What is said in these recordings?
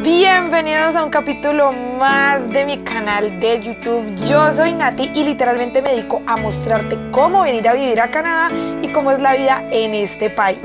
Bienvenidos a un capítulo más de mi canal de YouTube. Yo soy Nati y literalmente me dedico a mostrarte cómo venir a vivir a Canadá y cómo es la vida en este país.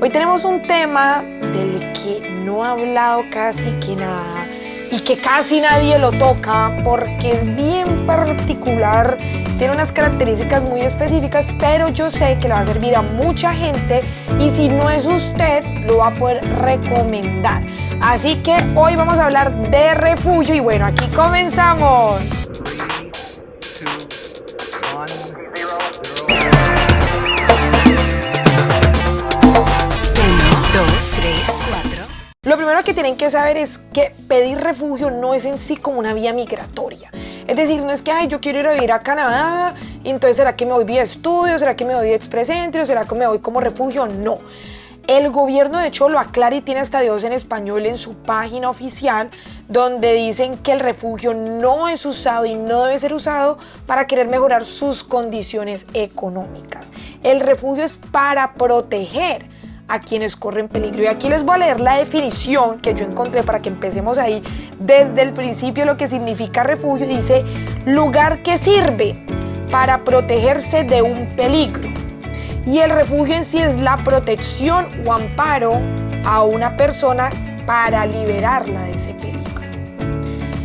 Hoy tenemos un tema del que no he hablado casi que nada y que casi nadie lo toca porque es bien particular, tiene unas características muy específicas, pero yo sé que le va a servir a mucha gente y si no es usted, lo va a poder recomendar. Así que hoy vamos a hablar de refugio y bueno, aquí comenzamos. 2, 3, 4. Lo primero que tienen que saber es que pedir refugio no es en sí como una vía migratoria. Es decir, no es que yo quiero ir a vivir a Canadá, y entonces ¿será que me voy vía estudio? ¿Será que me voy Express Entry? ¿O será que me voy como refugio? No. El gobierno de hecho lo aclara y tiene hasta videos en español en su página oficial donde dicen que el refugio no es usado y no debe ser usado para querer mejorar sus condiciones económicas. El refugio es para proteger a quienes corren peligro. Y aquí les voy a leer la definición que yo encontré para que empecemos ahí desde el principio. Lo que significa refugio dice lugar que sirve para protegerse de un peligro. Y el refugio en sí es la protección o amparo a una persona para liberarla de ese peligro.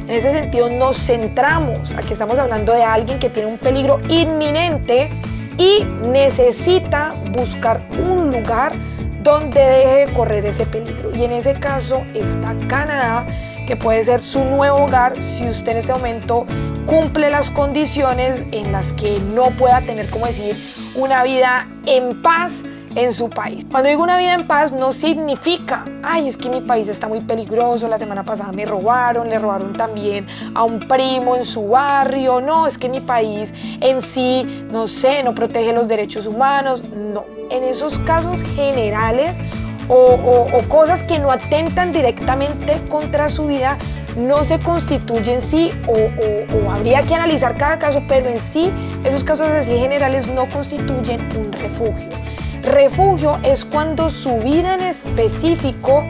En ese sentido nos centramos, aquí estamos hablando de alguien que tiene un peligro inminente y necesita buscar un lugar donde deje de correr ese peligro. Y en ese caso está Canadá, que puede ser su nuevo hogar si usted en este momento cumple las condiciones en las que no pueda tener, como decir, una vida en paz en su país. Cuando digo una vida en paz no significa, es que mi país está muy peligroso, la semana pasada me robaron, le robaron también a un primo en su barrio, no, es que mi país en sí, no sé, no protege los derechos humanos, no. En esos casos generales o cosas que no atentan directamente contra su vida, no se constituye en sí o habría que analizar cada caso, pero en sí esos casos así generales no constituyen un refugio. Refugio es cuando su vida en específico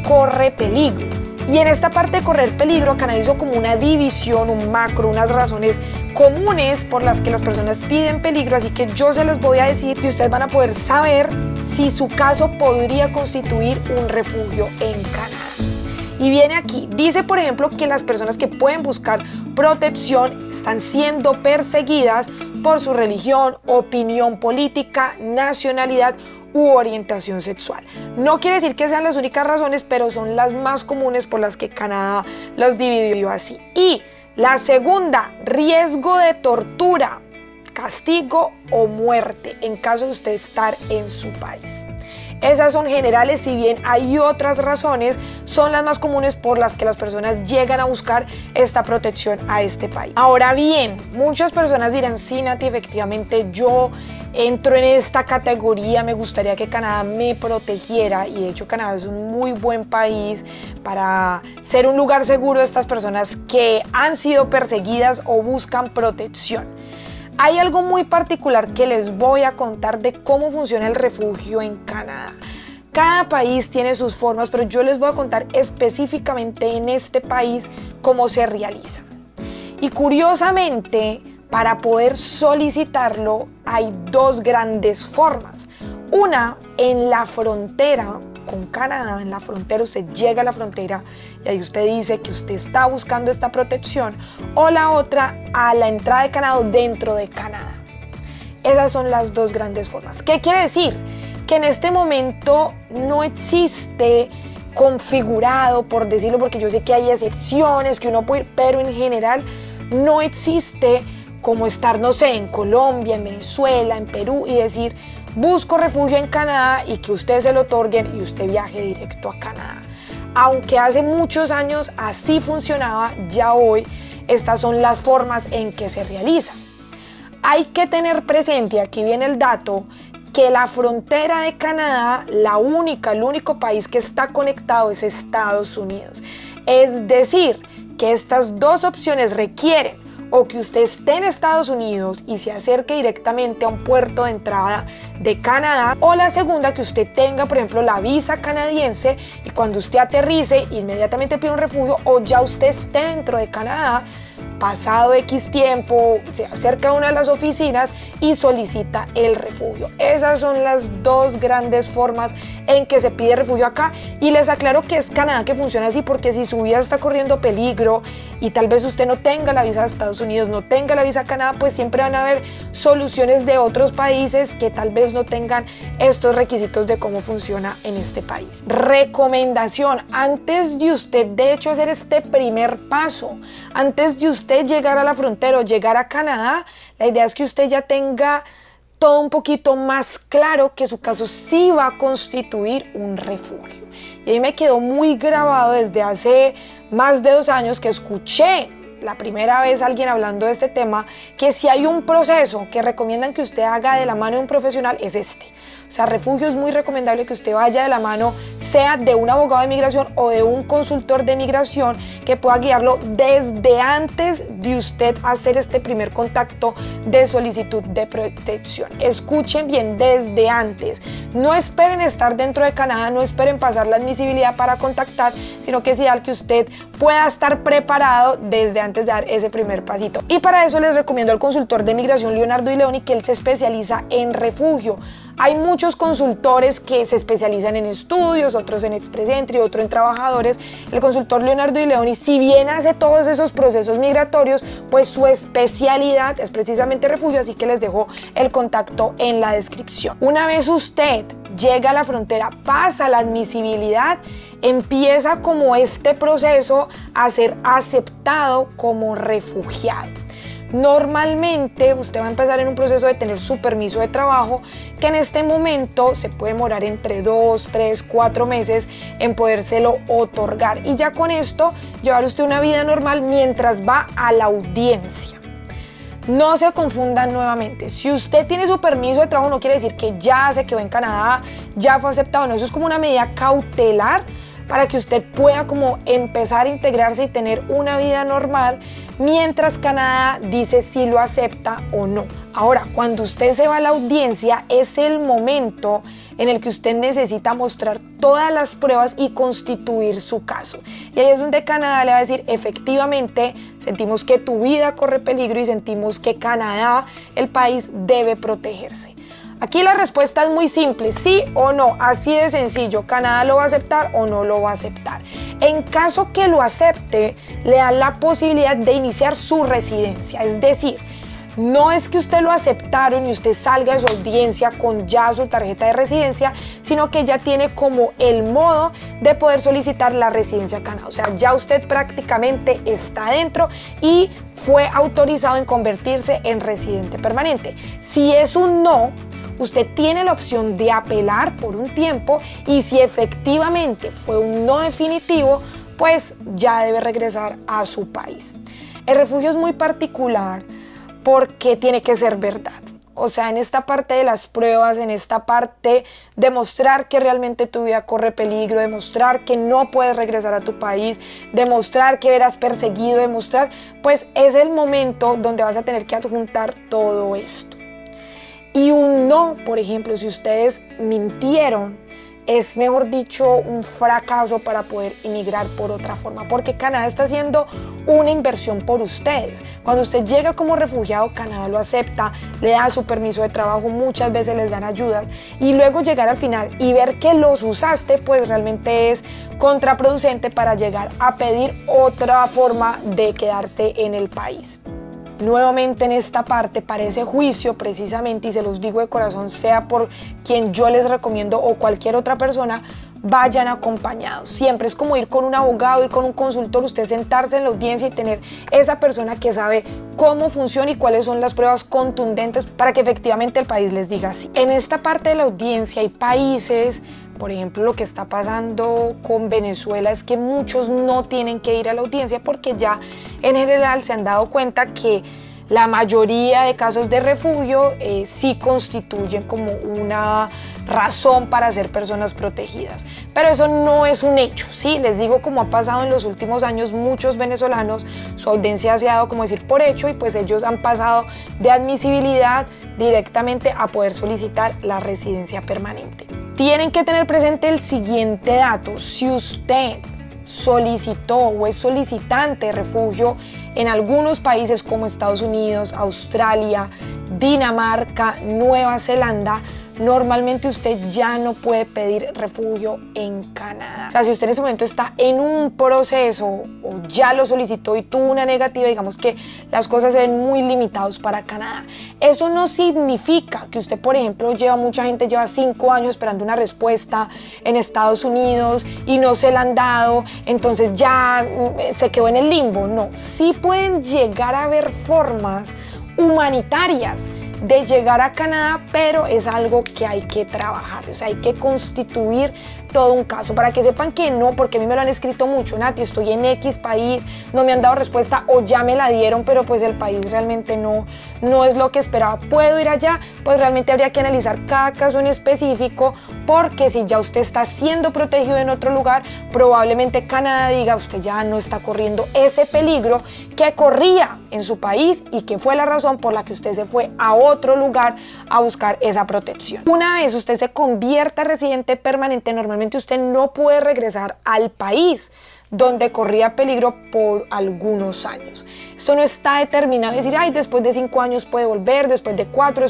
corre peligro. Y en esta parte de correr peligro, Canadá hizo como una división, un macro, unas razones comunes por las que las personas piden peligro, así que yo se las voy a decir y ustedes van a poder saber si su caso podría constituir un refugio en Canadá. Y viene aquí, dice por ejemplo que las personas que pueden buscar protección están siendo perseguidas por su religión, opinión política, nacionalidad u orientación sexual. No quiere decir que sean las únicas razones, pero son las más comunes por las que Canadá los dividió así. Y la segunda, riesgo de tortura, castigo o muerte en caso de usted estar en su país. Esas son generales, si bien hay otras razones, son las más comunes por las que las personas llegan a buscar esta protección a este país. Ahora bien, muchas personas dirán, sí, Nati, efectivamente yo entro en esta categoría, me gustaría que Canadá me protegiera y de hecho Canadá es un muy buen país para ser un lugar seguro de estas personas que han sido perseguidas o buscan protección. Hay algo muy particular que les voy a contar de cómo funciona el refugio en Canadá. Cada país tiene sus formas, pero yo les voy a contar específicamente en este país cómo se realiza. Y curiosamente, para poder solicitarlo hay dos grandes formas. Una en la frontera con Canadá, en la frontera, usted llega a la frontera y ahí usted dice que usted está buscando esta protección, o la otra a la entrada de Canadá dentro de Canadá. Esas son las dos grandes formas. ¿Qué quiere decir? Que en este momento no existe configurado, por decirlo, porque yo sé que hay excepciones que uno puede ir, pero en general no existe como estar, no sé, en Colombia, en Venezuela, en Perú y decir busco refugio en Canadá y que usted se lo otorguen y usted viaje directo a Canadá. Aunque hace muchos años así funcionaba, ya hoy estas son las formas en que se realiza. Hay que tener presente, aquí viene el dato, que la frontera de Canadá, el único país que está conectado es Estados Unidos. Es decir, que estas dos opciones requieren o que usted esté en Estados Unidos y se acerque directamente a un puerto de entrada de Canadá, o la segunda, que usted tenga, por ejemplo, la visa canadiense y cuando usted aterrice inmediatamente pide un refugio, o ya usted esté dentro de Canadá, pasado X tiempo, se acerca a una de las oficinas y solicita el refugio. Esas son las dos grandes formas en que se pide refugio acá, y les aclaro que es Canadá que funciona así, porque si su vida está corriendo peligro y tal vez usted no tenga la visa de Estados Unidos, no tenga la visa Canadá, pues siempre van a haber soluciones de otros países que tal vez no tengan estos requisitos de cómo funciona en este país. Recomendación: antes de usted de hecho hacer este primer paso, antes de usted llegar a la frontera o llegar a Canadá, la idea es que usted ya tenga todo un poquito más claro que su caso sí va a constituir un refugio. Y ahí me quedó muy grabado desde hace más de 2 años que escuché la primera vez a alguien hablando de este tema, que si hay un proceso que recomiendan que usted haga de la mano de un profesional, es este. O sea, refugio es muy recomendable que usted vaya de la mano, sea de un abogado de migración o de un consultor de migración que pueda guiarlo desde antes de usted hacer este primer contacto de solicitud de protección. Escuchen bien, desde antes. No esperen estar dentro de Canadá, no esperen pasar la admisibilidad para contactar, sino que es ideal que usted pueda estar preparado desde antes de dar ese primer pasito. Y para eso les recomiendo al consultor de migración Leonardo Di Leoni, que él se especializa en refugio. Hay muchos consultores que se especializan en estudios, otros en Express Entry, otro en trabajadores. El consultor Leonardo Di Leoni, si bien hace todos esos procesos migratorios, pues su especialidad es precisamente refugio, así que les dejo el contacto en la descripción. Una vez usted llega a la frontera, pasa la admisibilidad, empieza como este proceso a ser aceptado como refugiado. Normalmente usted va a empezar en un proceso de tener su permiso de trabajo, que en este momento se puede demorar entre 2, 3, 4 meses en podérselo otorgar, y ya con esto llevar usted una vida normal mientras va a la audiencia. No se confundan nuevamente, si usted tiene su permiso de trabajo no quiere decir que ya se quedó en Canadá, ya fue aceptado, no, eso es como una medida cautelar para que usted pueda como empezar a integrarse y tener una vida normal mientras Canadá dice si lo acepta o no. Ahora, cuando usted se va a la audiencia, es el momento en el que usted necesita mostrar todas las pruebas y constituir su caso. Y ahí es donde Canadá le va a decir, efectivamente, sentimos que tu vida corre peligro y sentimos que Canadá, el país, debe protegerse. Aquí la respuesta es muy simple, sí o no, así de sencillo. Canadá lo va a aceptar o no lo va a aceptar. En caso que lo acepte, le da la posibilidad de iniciar su residencia, es decir, no es que usted lo aceptaron y usted salga de su audiencia con ya su tarjeta de residencia, sino que ya tiene como el modo de poder solicitar la residencia a Canadá. O sea, ya usted prácticamente está dentro y fue autorizado en convertirse en residente permanente. Si es un no, usted tiene la opción de apelar por un tiempo, y si efectivamente fue un no definitivo, pues ya debe regresar a su país. El refugio es muy particular porque tiene que ser verdad. O sea, en esta parte de las pruebas, en esta parte de mostrar que realmente tu vida corre peligro, demostrar que no puedes regresar a tu país, demostrar que eras perseguido, demostrar, pues es el momento donde vas a tener que adjuntar todo esto. Y un no, por ejemplo, si ustedes mintieron, es mejor dicho un fracaso para poder emigrar por otra forma, porque Canadá está haciendo una inversión por ustedes. Cuando usted llega como refugiado, Canadá lo acepta, le da su permiso de trabajo, muchas veces les dan ayudas, y luego llegar al final y ver que los usaste, pues realmente es contraproducente para llegar a pedir otra forma de quedarse en el país. Nuevamente en esta parte, para ese juicio precisamente, y se los digo de corazón, sea por quien yo les recomiendo o cualquier otra persona, vayan acompañados. Siempre es como ir con un abogado, ir con un consultor, usted sentarse en la audiencia y tener esa persona que sabe cómo funciona y cuáles son las pruebas contundentes para que efectivamente el país les diga sí. En esta parte de la audiencia hay países, por ejemplo, lo que está pasando con Venezuela es que muchos no tienen que ir a la audiencia porque ya en general se han dado cuenta que la mayoría de casos de refugio sí constituyen como una razón para ser personas protegidas. Pero eso no es un hecho, ¿sí? Les digo, como ha pasado en los últimos años, muchos venezolanos, su audiencia se ha dado, como decir, por hecho, y pues ellos han pasado de admisibilidad directamente a poder solicitar la residencia permanente. Tienen que tener presente el siguiente dato: si usted solicitó o es solicitante de refugio en algunos países como Estados Unidos, Australia, Dinamarca, Nueva Zelanda, normalmente usted ya no puede pedir refugio en Canadá. O sea, si usted en ese momento está en un proceso o ya lo solicitó y tuvo una negativa, digamos que las cosas se ven muy limitadas para Canadá. Eso no significa que usted, por ejemplo, mucha gente lleva 5 años esperando una respuesta en Estados Unidos y no se la han dado, entonces ya se quedó en el limbo. No, sí pueden llegar a haber formas humanitarias de llegar a Canadá, pero es algo que hay que trabajar, o sea, hay que constituir todo un caso, para que sepan que no, porque a mí me lo han escrito mucho: Nati, estoy en X país, no me han dado respuesta o ya me la dieron, pero pues el país realmente no es lo que esperaba. ¿Puedo ir allá? Pues realmente habría que analizar cada caso en específico, porque si ya usted está siendo protegido en otro lugar, probablemente Canadá diga: usted ya no está corriendo ese peligro que corría en su país y que fue la razón por la que usted se fue a otro lugar a buscar esa protección. Una vez usted se convierta en residente permanente, normalmente usted no puede regresar al país donde corría peligro por algunos años. Esto no está determinado, decir, ay, después de 5 años puede volver, después de 4,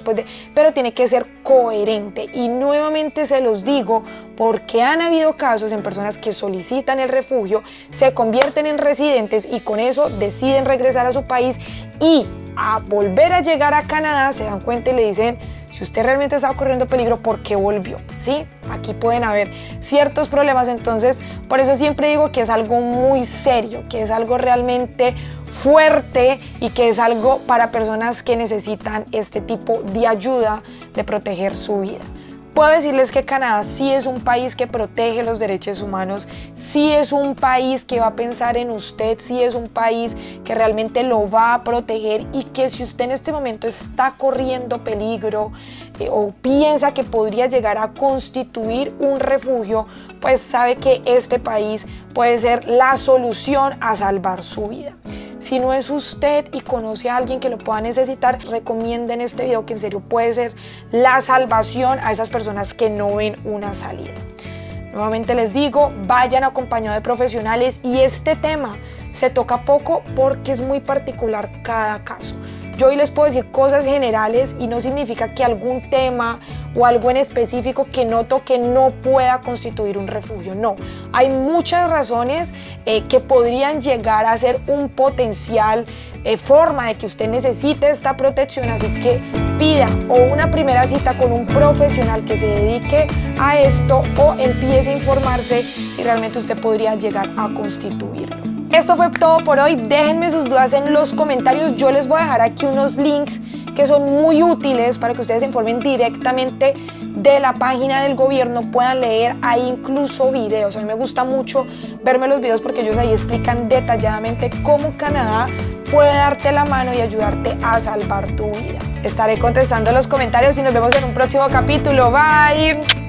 pero tiene que ser coherente. Y nuevamente se los digo porque han habido casos en personas que solicitan el refugio, se convierten en residentes y con eso deciden regresar a su país, y a volver a llegar a Canadá se dan cuenta y le dicen: si usted realmente estaba corriendo peligro, ¿por qué volvió? ¿Sí? Aquí pueden haber ciertos problemas, entonces por eso siempre digo que es algo muy serio, que es algo realmente fuerte y que es algo para personas que necesitan este tipo de ayuda de proteger su vida. Puedo decirles que Canadá sí es un país que protege los derechos humanos, sí es un país que va a pensar en usted, sí es un país que realmente lo va a proteger, y que si usted en este momento está corriendo peligro o piensa que podría llegar a constituir un refugio, pues sabe que este país puede ser la solución a salvar su vida. Si no es usted y conoce a alguien que lo pueda necesitar, recomienden este video, que en serio puede ser la salvación a esas personas que no ven una salida. Nuevamente les digo, vayan acompañados de profesionales, y este tema se toca poco porque es muy particular cada caso. Yo hoy les puedo decir cosas generales y no significa que algún tema o algo en específico que no toque no pueda constituir un refugio. No, hay muchas razones que podrían llegar a ser un potencial forma de que usted necesite esta protección, así que pida o una primera cita con un profesional que se dedique a esto, o empiece a informarse si realmente usted podría llegar a constituirlo. Esto fue todo por hoy. Déjenme sus dudas en los comentarios. Yo les voy a dejar aquí unos links que son muy útiles para que ustedes se informen directamente de la página del gobierno, puedan leer ahí incluso videos. A mí me gusta mucho verme los videos porque ellos ahí explican detalladamente cómo Canadá puede darte la mano y ayudarte a salvar tu vida. Estaré contestando los comentarios y nos vemos en un próximo capítulo. Bye.